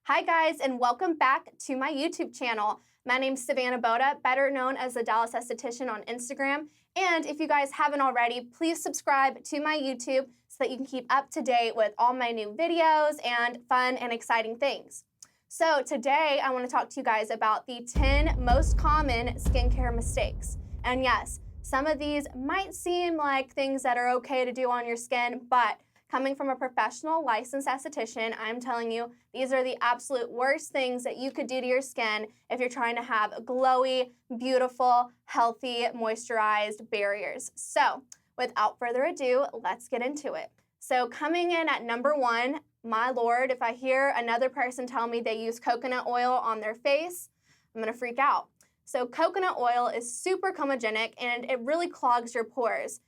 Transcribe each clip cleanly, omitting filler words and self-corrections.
Hi guys, and welcome back to my YouTube channel. My name's Savannah Boda, better known as the Dallas Esthetician on Instagram. And if you guys haven't already, please subscribe to my YouTube so that you can keep up to date with all my new videos and fun and exciting things. So today I want to talk to you guys about the 10 most common skincare mistakes. And yes, some of these might seem like things that are okay to do on your skin, but coming from a professional licensed esthetician, I'm telling you, these are the absolute worst things that you could do to your skin if you're trying to have glowy, beautiful, healthy, moisturized barriers. So without further ado, let's get into it. So coming in at number 1, my Lord, if I hear another person tell me they use coconut oil on their face, I'm gonna freak out. So coconut oil is super comedogenic and it really clogs your pores.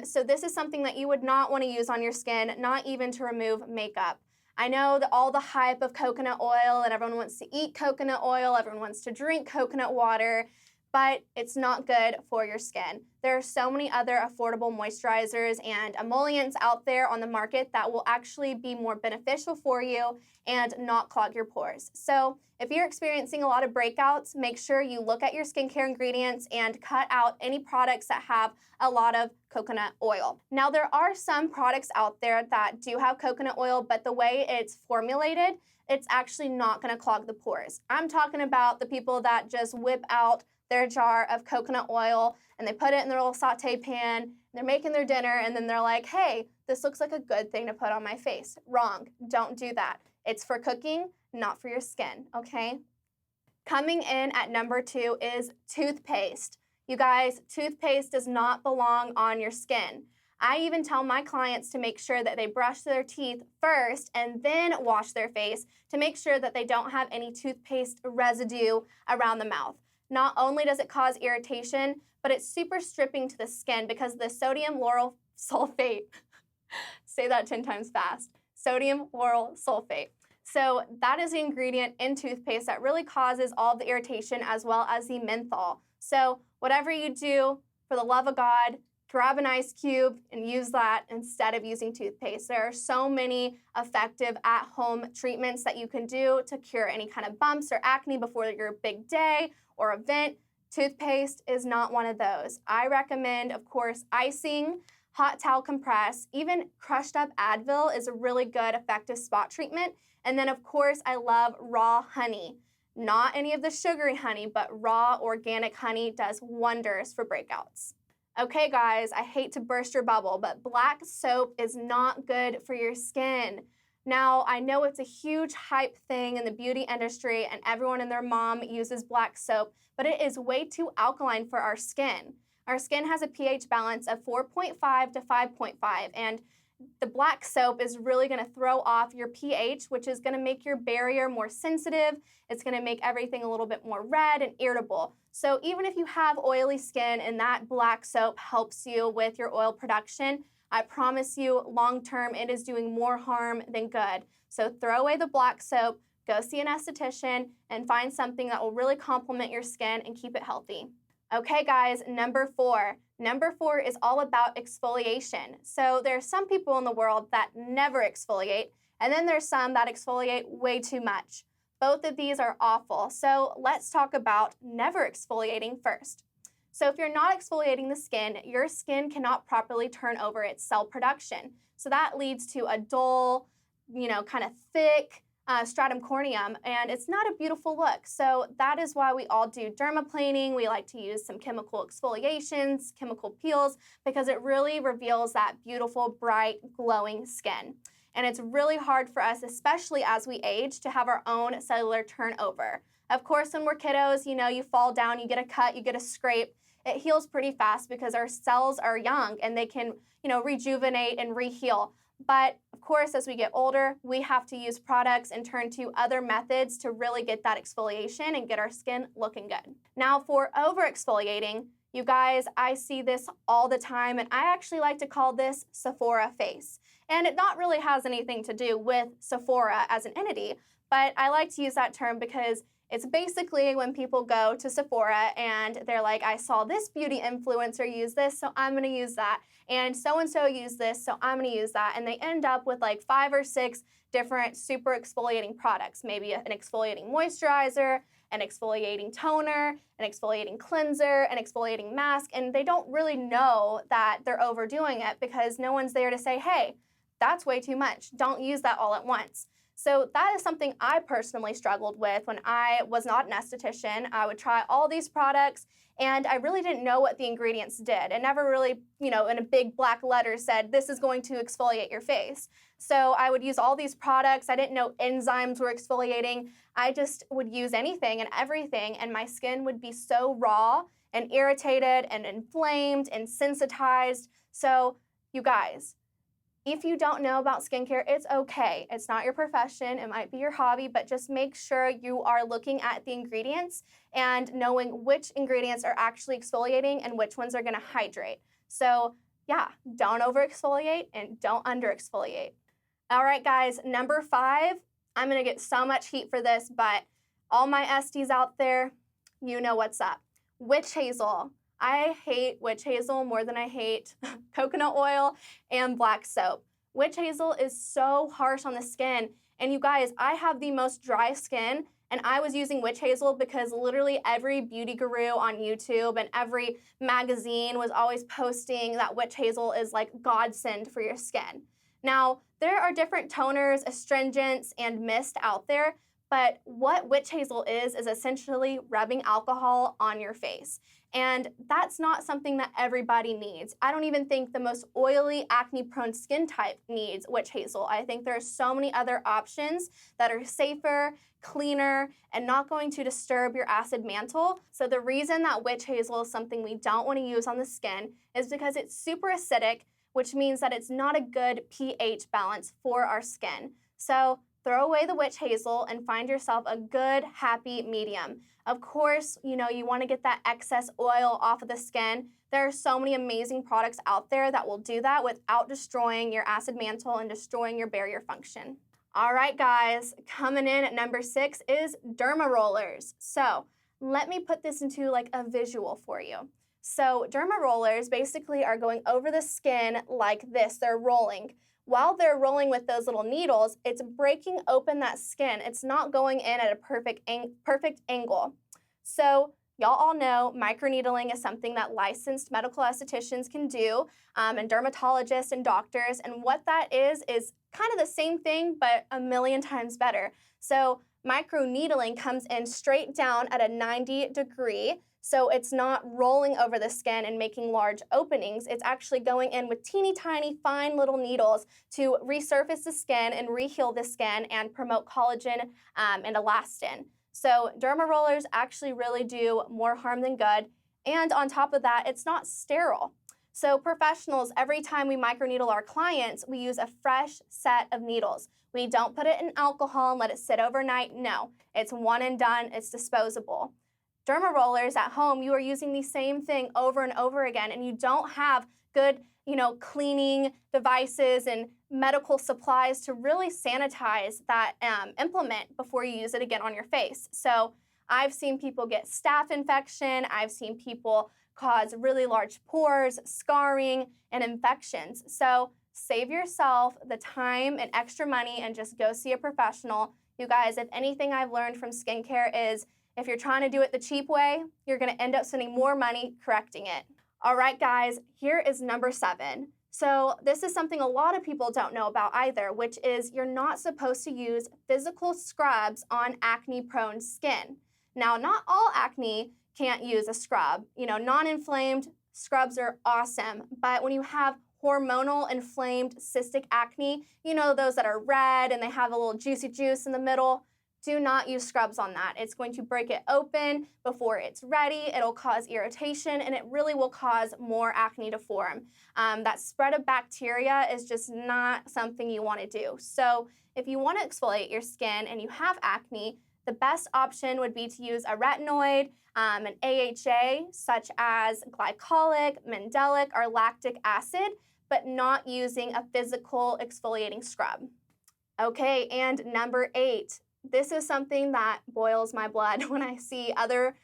So this is something that you would not want to use on your skin, not even to remove makeup. I know that all the hype of coconut oil and everyone wants to eat coconut oil, everyone wants to drink coconut water, but it's not good for your skin. There are so many other affordable moisturizers and emollients out there on the market that will actually be more beneficial for you and not clog your pores. So if you're experiencing a lot of breakouts, make sure you look at your skincare ingredients and cut out any products that have a lot of coconut oil. Now, there are some products out there that do have coconut oil, but the way it's formulated, it's actually not gonna clog the pores. I'm talking about the people that just whip out their jar of coconut oil and they put it in their little saute pan, they're making their dinner, and then they're like, hey, this looks like a good thing to put on my face. Wrong, don't do that. It's for cooking, not for your skin, okay? Coming in at number 2 is toothpaste. You guys, toothpaste does not belong on your skin. I even tell my clients to make sure that they brush their teeth first and then wash their face to make sure that they don't have any toothpaste residue around the mouth. Not only does it cause irritation, but it's super stripping to the skin because the sodium lauryl sulfate, say that 10 times fast, sodium lauryl sulfate. So that is the ingredient in toothpaste that really causes all the irritation as well as the menthol. So whatever you do, for the love of God, grab an ice cube and use that instead of using toothpaste. There are so many effective at-home treatments that you can do to cure any kind of bumps or acne before your big day or event. Toothpaste is not one of those. I recommend, of course, icing, hot towel compress, even crushed up Advil is a really good effective spot treatment. And then, of course, I love raw honey. Not any of the sugary honey, but raw organic honey does wonders for breakouts. Okay, guys, I hate to burst your bubble, but black soap is not good for your skin. Now, I know it's a huge hype thing in the beauty industry and everyone and their mom uses black soap, but it is way too alkaline for our skin. Our skin has a pH balance of 4.5 to 5.5, and the black soap is really going to throw off your pH, which is going to make your barrier more sensitive. It's going to make everything a little bit more red and irritable. So even if you have oily skin and that black soap helps you with your oil production, I promise you long-term it is doing more harm than good. So throw away the black soap, go see an esthetician, and find something that will really complement your skin and keep it healthy. Okay, guys, number 4. Number 4 is all about exfoliation. So there are some people in the world that never exfoliate, and then there's some that exfoliate way too much. Both of these are awful. So let's talk about never exfoliating first. So if you're not exfoliating the skin, your skin cannot properly turn over its cell production. So that leads to a dull, kind of thick, stratum corneum, and it's not a beautiful look. So that is why we all do dermaplaning. We like to use some chemical exfoliations, chemical peels, because it really reveals that beautiful, bright, glowing skin. And it's really hard for us, especially as we age, to have our own cellular turnover. Of course, when we're kiddos, you fall down, you get a cut, you get a scrape. It heals pretty fast because our cells are young and they can, rejuvenate and reheal. But of course, as we get older, we have to use products and turn to other methods to really get that exfoliation and get our skin looking good. Now, for over exfoliating, you guys, I see this all the time, and I actually like to call this Sephora face. And it not really has anything to do with Sephora as an entity, but I like to use that term because It's basically when people go to Sephora and they're like, I saw this beauty influencer use this, so I'm gonna use that. And so used this, so I'm gonna use that. And they end up with like 5 or 6 different super exfoliating products, maybe an exfoliating moisturizer, an exfoliating toner, an exfoliating cleanser, an exfoliating mask, and they don't really know that they're overdoing it because no one's there to say, hey, that's way too much. Don't use that all at once. So that is something I personally struggled with when I was not an esthetician. I would try all these products and I really didn't know what the ingredients did. It never really, in a big black letter said, this is going to exfoliate your face. So I would use all these products. I didn't know enzymes were exfoliating. I just would use anything and everything and my skin would be so raw and irritated and inflamed and sensitized. So you guys, if you don't know about skincare, it's okay. It's not your profession, it might be your hobby, but just make sure you are looking at the ingredients and knowing which ingredients are actually exfoliating and which ones are gonna hydrate. So yeah, don't over exfoliate and don't under exfoliate. All right guys, number 5, I'm gonna get so much heat for this, but all my Esties out there, you know what's up. Witch hazel. I hate witch hazel more than I hate coconut oil and black soap. Witch hazel is so harsh on the skin. And you guys, I have the most dry skin and I was using witch hazel because literally every beauty guru on YouTube and every magazine was always posting that witch hazel is like godsend for your skin. Now, there are different toners, astringents, and mist out there, but what witch hazel is essentially rubbing alcohol on your face. And that's not something that everybody needs. I don't even think the most oily, acne-prone skin type needs witch hazel. I think there are so many other options that are safer, cleaner, and not going to disturb your acid mantle. So the reason that witch hazel is something we don't want to use on the skin is because it's super acidic, which means that it's not a good pH balance for our skin. So throw away the witch hazel and find yourself a good, happy medium. Of course, you want to get that excess oil off of the skin. There are so many amazing products out there that will do that without destroying your acid mantle and destroying your barrier function. All right, guys, coming in at number 6 is derma rollers. So let me put this into like a visual for you. So derma rollers basically are going over the skin like this. They're rolling. While they're rolling with those little needles, it's breaking open that skin. It's not going in at a perfect angle. So y'all all know microneedling is something that licensed medical estheticians can do, and dermatologists and doctors. And what that is kind of the same thing, but a million times better. So microneedling comes in straight down at a 90-degree. So it's not rolling over the skin and making large openings. It's actually going in with teeny tiny fine little needles to resurface the skin and reheal the skin and promote collagen and elastin. So derma rollers actually really do more harm than good. And on top of that, it's not sterile. So professionals, every time we microneedle our clients, we use a fresh set of needles. We don't put it in alcohol and let it sit overnight. No, it's one and done. It's disposable. Derma rollers at home, you are using the same thing over and over again, and you don't have good, cleaning devices and medical supplies to really sanitize that implement before you use it again on your face. So I've seen people get staph infection. I've seen people cause really large pores, scarring, and infections. So save yourself the time and extra money and just go see a professional. You guys, if anything I've learned from skincare is if you're trying to do it the cheap way, you're going to end up spending more money correcting it. All right, guys, here is number 7. So this is something a lot of people don't know about either, which is you're not supposed to use physical scrubs on acne-prone skin. Now, not all acne can't use a scrub. Non-inflamed scrubs are awesome, but when you have hormonal inflamed cystic acne, those that are red and they have a little juicy juice in the middle, do not use scrubs on that. It's going to break it open before it's ready. It'll cause irritation, and it really will cause more acne to form. That spread of bacteria is just not something you want to do. So if you want to exfoliate your skin and you have acne, the best option would be to use a retinoid, an AHA, such as glycolic, mandelic, or lactic acid, but not using a physical exfoliating scrub. Okay, and number 8. this is something that boils my blood when I see other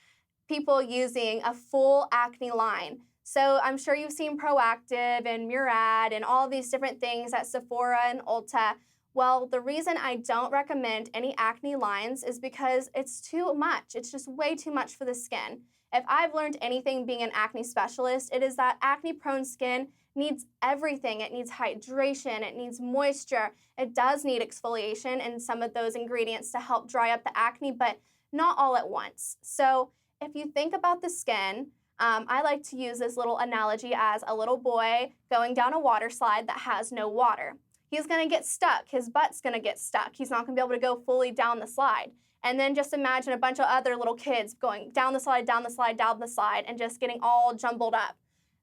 people using a full acne line. So I'm sure you've seen Proactive and Murad and all these different things at Sephora and Ulta. Well, the reason I don't recommend any acne lines is because it's too much. It's just way too much for the skin. If I've learned anything being an acne specialist, it is that acne-prone skin needs everything. It needs hydration, it needs moisture, it does need exfoliation and some of those ingredients to help dry up the acne, but not all at once. So if you think about the skin, I like to use this little analogy as a little boy going down a water slide that has no water. He's gonna get stuck, his butt's gonna get stuck. He's not gonna be able to go fully down the slide. And then just imagine a bunch of other little kids going down the slide, down the slide, down the slide, and just getting all jumbled up.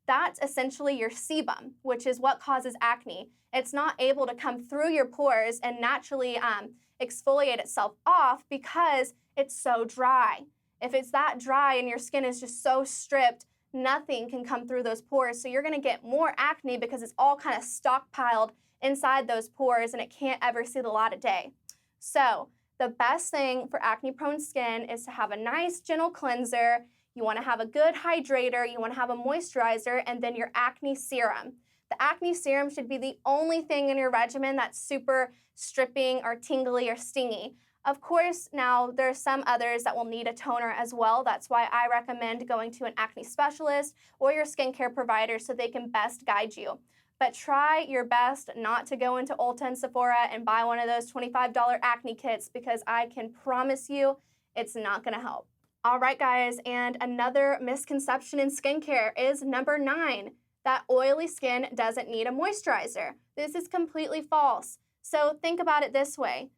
That's essentially your sebum, which is what causes acne. It's not able to come through your pores and naturally exfoliate itself off because it's so dry. If it's that dry and your skin is just so stripped, nothing can come through those pores. So you're gonna get more acne because it's all kind of stockpiled inside those pores and it can't ever see the light of day. So the best thing for acne-prone skin is to have a nice gentle cleanser. You wanna have a good hydrator, you wanna have a moisturizer, and then your acne serum. The acne serum should be the only thing in your regimen that's super stripping or tingly or stingy. Of course, now there are some others that will need a toner as well. That's why I recommend going to an acne specialist or your skincare provider so they can best guide you. But try your best not to go into Ulta and Sephora and buy one of those $25 acne kits because I can promise you it's not gonna help. All right, guys, and another misconception in skincare is number 9, that oily skin doesn't need a moisturizer. This is completely false. So think about it this way.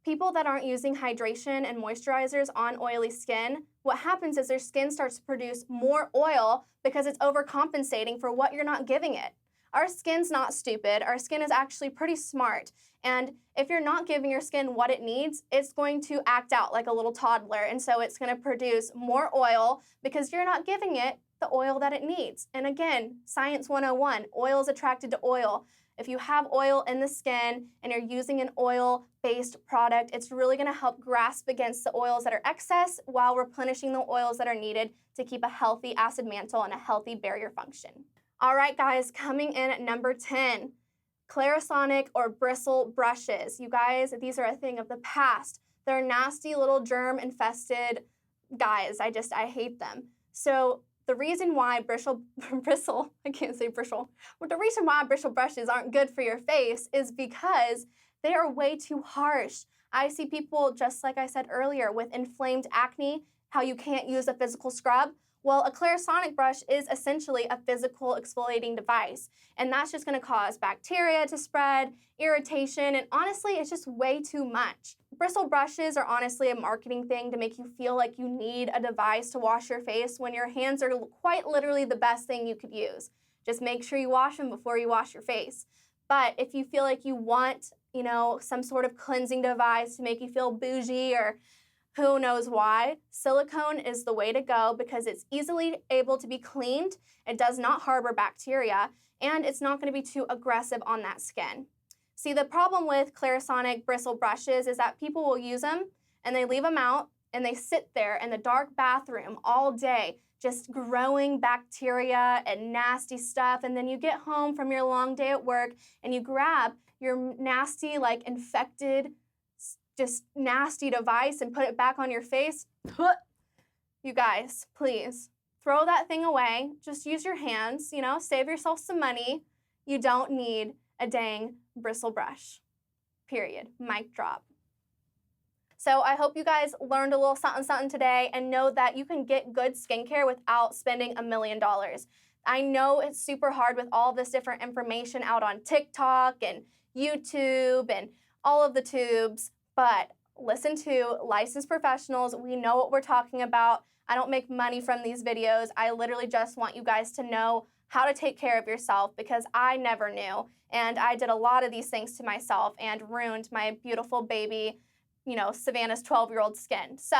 People that aren't using hydration and moisturizers on oily skin, what happens is their skin starts to produce more oil because it's overcompensating for what you're not giving it. Our skin's not stupid. Our skin is actually pretty smart. And if you're not giving your skin what it needs, it's going to act out like a little toddler. And so it's going to produce more oil because you're not giving it the oil that it needs. And again, Science 101, oil is attracted to oil. If you have oil in the skin and you're using an oil-based product, it's really gonna help grasp against the oils that are excess while replenishing the oils that are needed to keep a healthy acid mantle and a healthy barrier function. All right, guys, coming in at number 10, Clarisonic or bristle brushes. You guys, these are a thing of the past. They're nasty little germ-infested guys. I hate them. So the reason why bristle brushes aren't good for your face is because they are way too harsh. I see people, just like I said earlier, with inflamed acne, how you can't use a physical scrub. Well, a Clarisonic brush is essentially a physical exfoliating device, and that's just gonna cause bacteria to spread, irritation, and honestly, it's just way too much. Bristle brushes are honestly a marketing thing to make you feel like you need a device to wash your face when your hands are quite literally the best thing you could use. Just make sure you wash them before you wash your face. But if you feel like you want, some sort of cleansing device to make you feel bougie or who knows why, silicone is the way to go because it's easily able to be cleaned, it does not harbor bacteria, and it's not going to be too aggressive on that skin. See, the problem with Clarisonic bristle brushes is that people will use them and they leave them out and they sit there in the dark bathroom all day just growing bacteria and nasty stuff, and then you get home from your long day at work and you grab your nasty, infected, just nasty device and put it back on your face. You guys, please, throw that thing away. Just use your hands, save yourself some money. You don't need a dang bristle brush. Period. Mic drop. So I hope you guys learned a little something today and know that you can get good skincare without spending $1 million. I know it's super hard with all this different information out on TikTok and YouTube and all of the tubes, but listen to licensed professionals. We know what we're talking about. I don't make money from these videos. I literally just want you guys to know how to take care of yourself because I never knew. And I did a lot of these things to myself and ruined my beautiful baby, Savannah's 12-year-old skin. So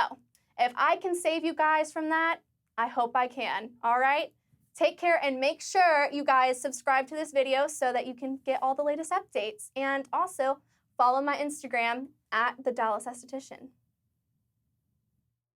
if I can save you guys from that, I hope I can, all right? Take care and make sure you guys subscribe to this video so that you can get all the latest updates. And also follow my Instagram at the Dallas Esthetician.